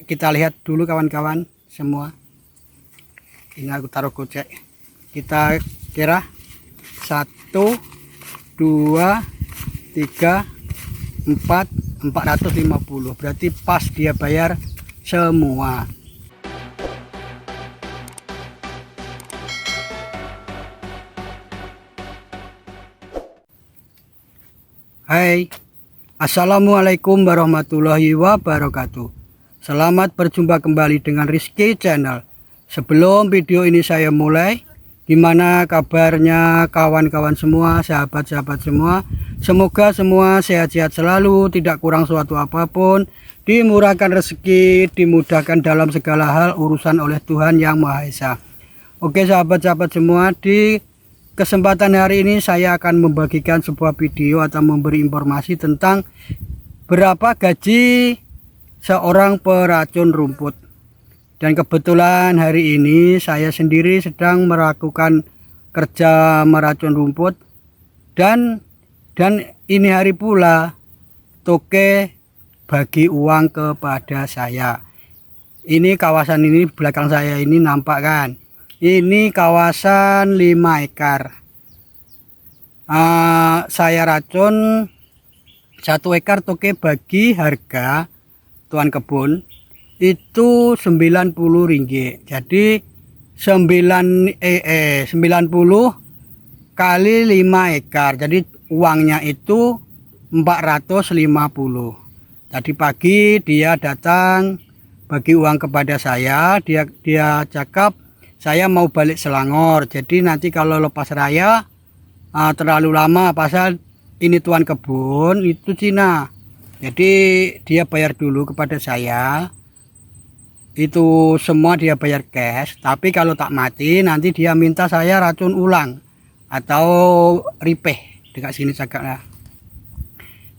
kita lihat dulu kawan-kawan semua. Ini aku taruh gocek. Kita kira 1, 2, 3, 4, 450. Berarti pas dia bayar semua. Hai, assalamualaikum warahmatullahi wabarakatuh. Selamat berjumpa kembali dengan Rizky Channel. Sebelum video ini saya mulai, gimana kabarnya kawan-kawan semua, sahabat-sahabat semua? Semoga semua sehat-sehat selalu, tidak kurang suatu apapun, dimurahkan rezeki, dimudahkan dalam segala hal urusan oleh Tuhan Yang Maha Esa. Oke sahabat-sahabat semua, di kesempatan hari ini saya akan membagikan sebuah video atau memberi informasi tentang berapa gaji seorang peracun rumput. Dan kebetulan hari ini saya sendiri sedang melakukan kerja meracun rumput dan ini hari pula Toke bagi uang kepada saya. Ini kawasan ini belakang saya ini nampak kan? Ini kawasan 5 ekar. Saya racun 1 ekar Toke bagi harga tuan kebun itu 90 ringgit. Jadi 90 kali 5 ekar. Jadi uangnya itu 450. Tadi pagi dia datang bagi uang kepada saya. Dia cakap saya mau balik Selangor, jadi nanti kalau lepas raya terlalu lama, pasal ini tuan kebun itu Cina, jadi dia bayar dulu kepada saya, itu semua dia bayar cash. Tapi kalau tak mati nanti dia minta saya racun ulang atau ripeh dekat sini cakapnya.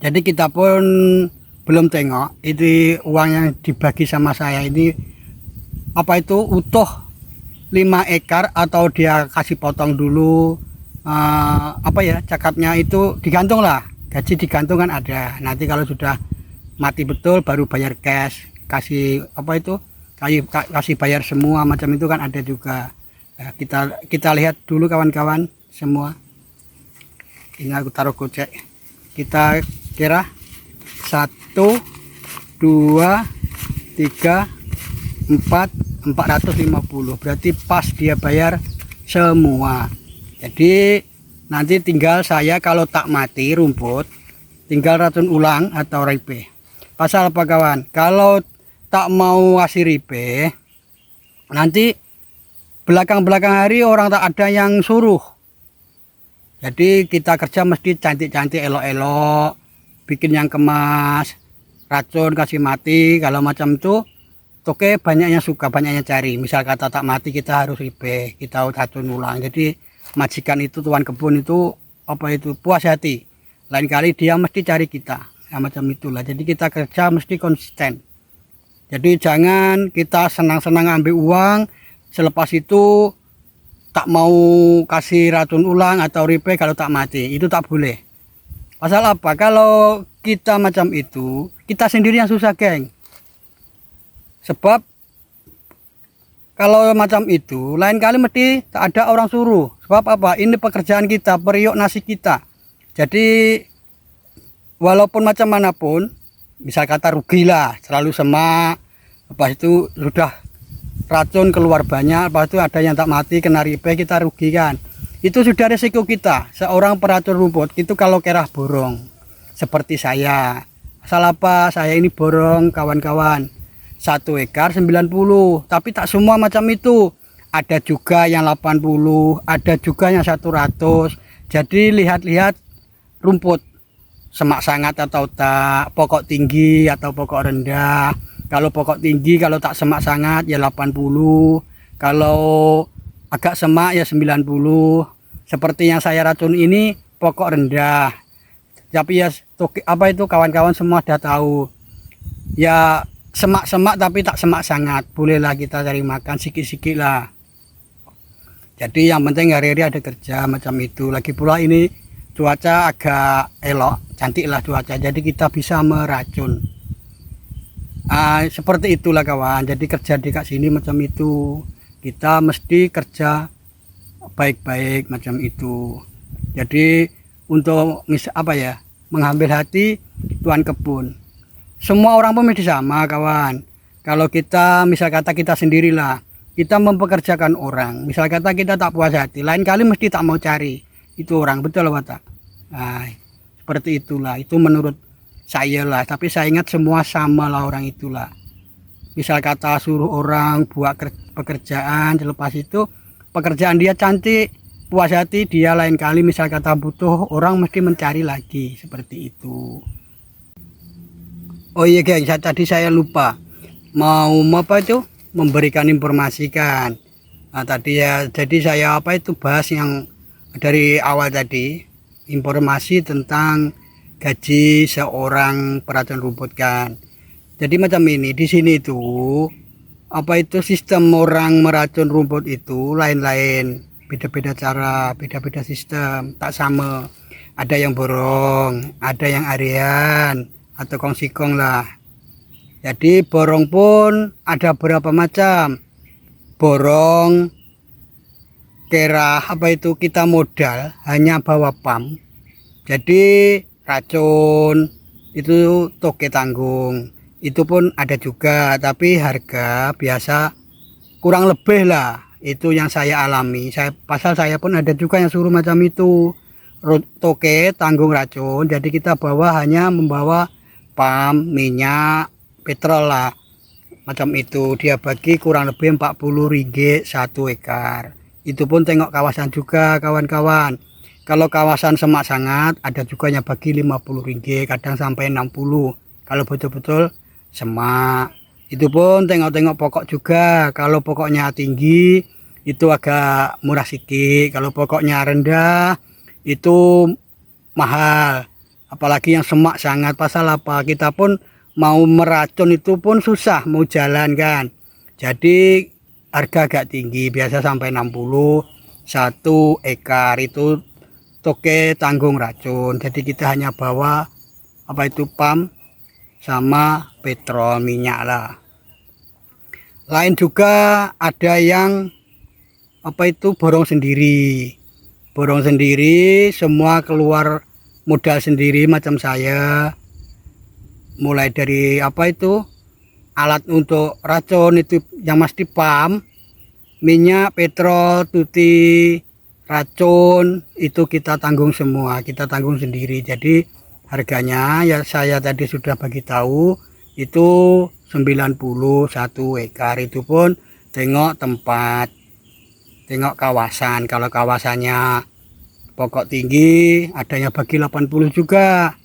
Jadi kita pun belum tengok itu uang yang dibagi sama saya ini apa itu utuh 5 ekar atau dia kasih potong dulu, apa ya cakapnya itu digantung lah, gaji digantung kan ada. Nanti kalau sudah mati betul baru bayar cash, kasih apa itu kasih bayar semua macam itu kan ada juga. Nah, kita lihat dulu kawan-kawan semua. Ini aku taruh gocek. Kita kira 1, 2, 3, 4, 450. Berarti pas dia bayar semua. Jadi nanti tinggal saya kalau tak mati rumput tinggal racun ulang atau ripe. Pasal apa kawan? Kalau tak mau kasih ripe nanti belakang-belakang hari orang tak ada yang suruh. Jadi kita kerja mesti cantik-cantik, elok-elok, bikin yang kemas, racun kasih mati. Kalau macam itu Toke banyaknya suka, banyaknya cari. Misal kata tak mati kita harus ripe, kita racun ulang. Jadi majikan itu tuan kebun itu apa itu puas hati. Lain kali dia mesti cari kita. Ya, macam itulah. Jadi kita kerja mesti konsisten. Jadi jangan kita senang-senang ambil uang, selepas itu tak mau kasih racun ulang atau ripe kalau tak mati. Itu tak boleh. Pasal apa? Kalau kita macam itu, kita sendiri yang susah, geng. Sebab kalau macam itu lain kali mesti tak ada orang suruh. Sebab apa? Ini pekerjaan kita, periuk nasi kita. Jadi walaupun macam manapun, misal kata rugilah, terlalu semak, lepas itu sudah racun keluar banyak, lepas itu ada yang tak mati kena ripe, kita rugikan. Itu sudah resiko kita. Seorang peracun rumput itu kalau kerah borong seperti saya. Salah apa? Saya ini borong kawan-kawan. 1 ekar 90, tapi tak semua macam itu. Ada juga yang 80, ada juga yang 100. Jadi lihat-lihat rumput semak sangat atau tak, pokok tinggi atau pokok rendah. Kalau pokok tinggi, kalau tak semak sangat ya 80, kalau agak semak ya 90. Seperti yang saya racun ini pokok rendah. Tapi ya apa itu kawan-kawan semua dah tahu. Ya semak-semak tapi tak semak sangat, bolehlah kita cari makan sikit-sikit lah. Jadi yang penting hari-hari ada kerja macam itu. Lagi pula ini cuaca agak elok, cantik lah cuaca, jadi kita bisa meracun. Seperti itulah kawan. Jadi kerja di kak sini macam itu, kita mesti kerja baik-baik macam itu. Jadi untuk mengambil hati tuan kebun, semua orang pun mesti sama kawan. Kalau kita misal kata kita sendirilah, kita mempekerjakan orang, misal kata kita tak puas hati, lain kali mesti tak mau cari itu orang, betul apa tak? Seperti itulah, itu menurut saya lah. Tapi saya ingat semua sama lah orang itulah. Misal kata suruh orang buat pekerjaan, selepas itu pekerjaan dia cantik, puas hati, dia lain kali misal kata butuh orang mesti mencari lagi, seperti itu. Oh iya guys, tadi saya lupa mau memberikan informasikan. Tadi ya, jadi saya bahas yang dari awal tadi, informasi tentang gaji seorang peracun rumput kan. Jadi macam ini di sini tuh sistem orang meracun rumput itu lain-lain, beda-beda cara, beda-beda sistem, tak sama. Ada yang borong, ada yang arian atau kongsikong lah. Jadi borong pun ada berapa macam. Borong kira kita modal hanya bawa pam. Jadi racun itu toke tanggung. Itu pun ada juga, tapi harga biasa kurang lebih lah. Itu yang saya alami. Saya pun ada juga yang suruh macam itu. Toke tanggung racun. Jadi kita hanya membawa pam, minyak, petrol lah. Macam itu dia bagi kurang lebih 40 ringgit 1 ekar. Itu pun tengok kawasan juga kawan-kawan. Kalau kawasan semak sangat ada juga yang bagi 50 ringgit, kadang sampai 60. Kalau betul-betul semak. Itu pun tengok-tengok pokok juga. Kalau pokoknya tinggi itu agak murah sedikit. Kalau pokoknya rendah itu mahal. Apalagi yang semak sangat, pasal apa? Kita pun mau meracun itu pun susah, mau jalan kan. Jadi harga agak tinggi, biasa sampai 60 1 ekar itu toke tanggung racun. Jadi kita hanya bawa pam sama petrol, minyak lah. Lain juga ada yang borong sendiri. Borong sendiri, semua keluar modal sendiri macam saya. Mulai dari alat untuk racun itu yang mesti pam, minyak, petrol, tuti, racun itu kita tanggung semua, kita tanggung sendiri. Jadi harganya ya saya tadi sudah bagi tahu itu 90 1 ekar. Itu pun tengok tempat, tengok kawasan. Kalau kawasannya pokok tinggi ada yang bagi 80 juga,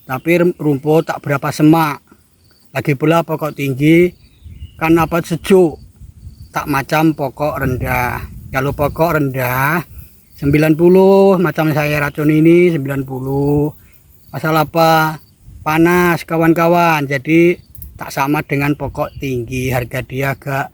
tapi rumput tak berapa semak. Lagi pula pokok tinggi kan sejuk, tak macam pokok rendah. Kalau pokok rendah 90 macam saya racun ini 90. Masalah panas kawan-kawan, jadi tak sama dengan pokok tinggi. Harga dia agak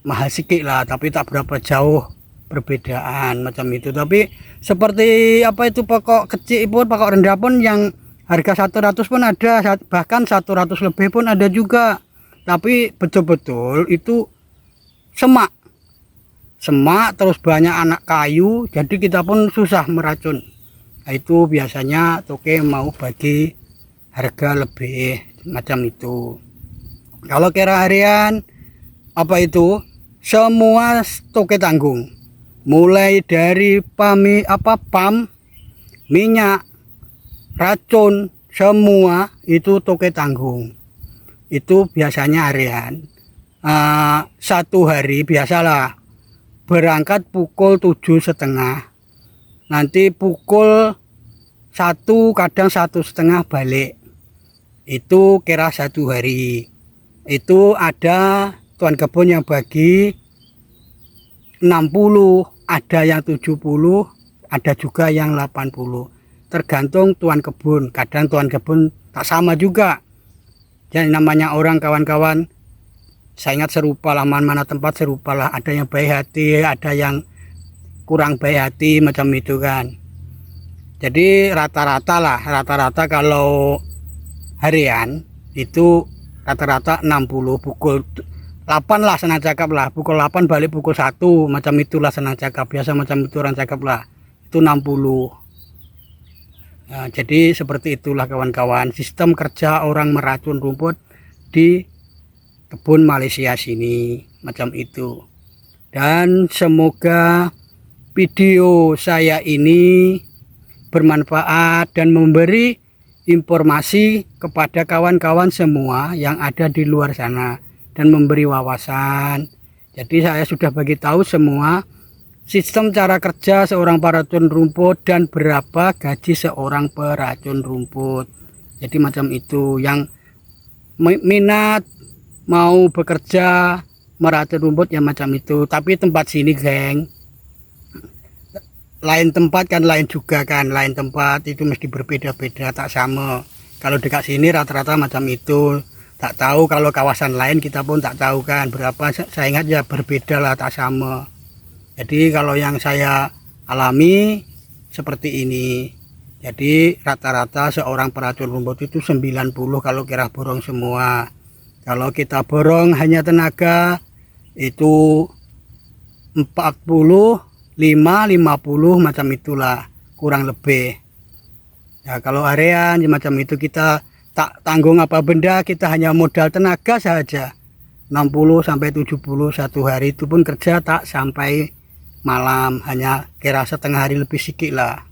mahal sedikit lah, tapi tak berapa jauh perbedaan macam itu. Tapi seperti pokok kecil pun, pokok rendah pun yang harga 100 pun ada, bahkan 100 lebih pun ada juga. Tapi betul-betul itu semak terus banyak anak kayu, jadi kita pun susah meracun. Nah, itu biasanya toke mau bagi harga lebih macam itu. Kalau kira harian semua toke tanggung, mulai dari pam, minyak, racun, semua itu toke tanggung. Itu biasanya harian. Satu hari biasalah berangkat pukul 7.30, nanti pukul 1 kadang 1.30 balik. Itu kira 1 hari. Itu ada tuan kebun yang bagi 60, ada yang 70, ada juga yang 80. Tergantung tuan kebun. Kadang tuan kebun tak sama juga. Jadi namanya orang kawan-kawan, saya ingat serupa lah, mana tempat serupa lah. Ada yang baik hati, ada yang kurang baik hati macam itu kan. Jadi rata-rata kalau harian itu rata-rata 60, pukul 8 lah senang cakap lah, pukul 8 balik pukul 1 macam itulah senang cakap, biasa macam itu orang cakap lah, itu 60. Nah, jadi seperti itulah kawan-kawan sistem kerja orang meracun rumput di kebun Malaysia sini macam itu. Dan semoga video saya ini bermanfaat dan memberi informasi kepada kawan-kawan semua yang ada di luar sana dan memberi wawasan. Jadi saya sudah bagi tahu semua sistem cara kerja seorang peracun rumput dan berapa gaji seorang peracun rumput. Jadi macam itu, yang minat mau bekerja meracun rumput ya macam itu. Tapi tempat sini geng, lain tempat kan lain juga kan, lain tempat itu mesti berbeda-beda, tak sama. Kalau dekat sini rata-rata macam itu. Tak tahu kalau kawasan lain kita pun tak tahu kan berapa, saya ingat ya berbeda lah, tak sama. Jadi kalau yang saya alami seperti ini. Jadi rata-rata seorang peracun rumput itu 90 kalau kira borong semua. Kalau kita borong hanya tenaga itu 40, 50 macam itulah kurang lebih. Ya kalau harian macam itu kita tak tanggung apa benda, kita hanya modal tenaga saja 60 sampai 70 satu hari, itu pun kerja tak sampai malam, hanya kira setengah hari lebih sedikit lah.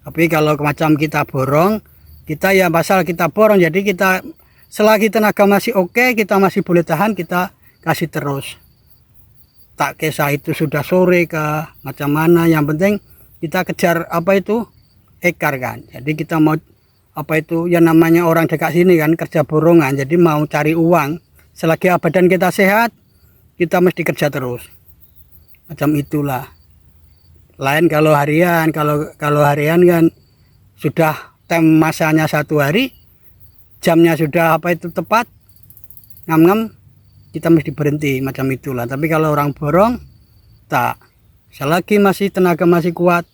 Tapi kalau macam kita borong, kita ya pasal kita borong, jadi kita selagi tenaga masih oke, kita masih boleh tahan, kita kasih terus. Tak kisah itu sudah sore ke macam mana, yang penting kita kejar apa itu ekar kan. Jadi kita mau apa itu ya namanya orang dekat sini kan kerja borongan, jadi mau cari uang selagi badan kita sehat kita mesti kerja terus macam itulah. Lain kalau harian, kalau harian kan sudah masanya satu hari, jamnya sudah apa itu tepat ngam-ngam, kita mesti berhenti macam itulah. Tapi kalau orang borong tak, selagi masih tenaga masih kuat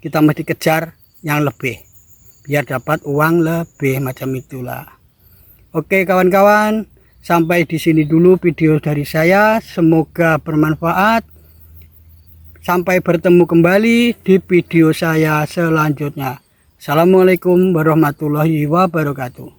kita mesti kejar yang lebih biar dapat uang lebih macam itulah. Oke kawan-kawan, sampai di sini dulu video dari saya, semoga bermanfaat. Sampai bertemu kembali di video saya selanjutnya. Assalamualaikum warahmatullahi wabarakatuh.